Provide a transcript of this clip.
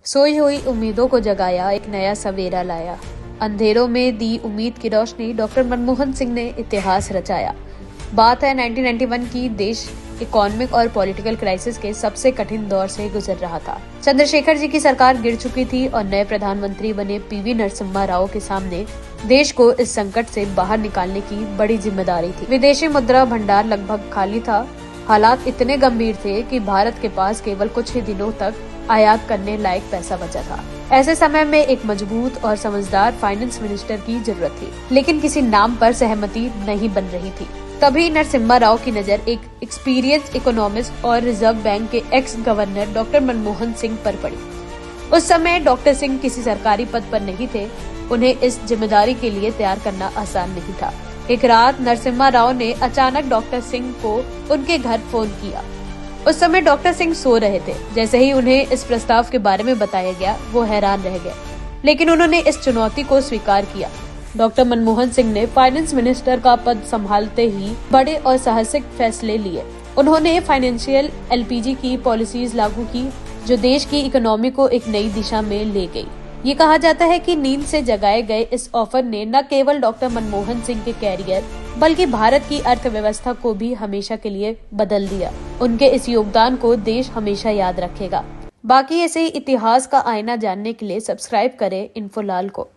सोई हुई उम्मीदों को जगाया, एक नया सवेरा लाया। अंधेरों में दी उम्मीद की रोशनी, डॉक्टर मनमोहन सिंह ने इतिहास रचाया। बात है 1991 की। देश इकोनॉमिक और पॉलिटिकल क्राइसिस के सबसे कठिन दौर से गुजर रहा था। चंद्रशेखर जी की सरकार गिर चुकी थी और नए प्रधानमंत्री बने पीवी नरसिम्हा राव के सामने देश को इस संकट से बाहर निकालने की बड़ी जिम्मेदारी थी। विदेशी मुद्रा भंडार लगभग खाली था। हालात इतने गंभीर थे कि भारत के पास केवल कुछ ही दिनों तक आयात करने लायक पैसा बचा था। ऐसे समय में एक मजबूत और समझदार फाइनेंस मिनिस्टर की जरूरत थी, लेकिन किसी नाम पर सहमति नहीं बन रही थी। तभी नरसिम्हा राव की नजर एक एक्सपीरियंस इकोनॉमिस्ट और रिजर्व बैंक के x governor doctor Manmohan Singh पर पड़ी। उस समय डॉक्टर सिंह किसी सरकारी पद पर नहीं थे। उन्हें इस जिम्मेदारी के लिए तैयार करना आसान नहीं था। एक रात नरसिम्हा राव ने अचानक डॉक्टर सिंह को उनके घर फोन किया। उस समय डॉक्टर सिंह सो रहे थे। जैसे ही उन्हें इस प्रस्ताव के बारे में बताया गया, वो हैरान रह गए, लेकिन उन्होंने इस चुनौती को स्वीकार किया। डॉक्टर मनमोहन सिंह ने फाइनेंस मिनिस्टर का पद संभालते ही बड़े और साहसिक फैसले लिए। उन्होंने फाइनेंशियल एलपीजी की पॉलिसीज लागू की, जो देश की इकोनॉमी को एक नई दिशा में ले गई। ये कहा जाता है कि नींद से जगाए गए इस ऑफर ने न केवल डॉक्टर मनमोहन सिंह के कैरियर बल्कि भारत की अर्थव्यवस्था को भी हमेशा के लिए बदल दिया। उनके इस योगदान को देश हमेशा याद रखेगा। बाकी ऐसे ही इतिहास का आईना जानने के लिए सब्सक्राइब करें इन्फोलाल को।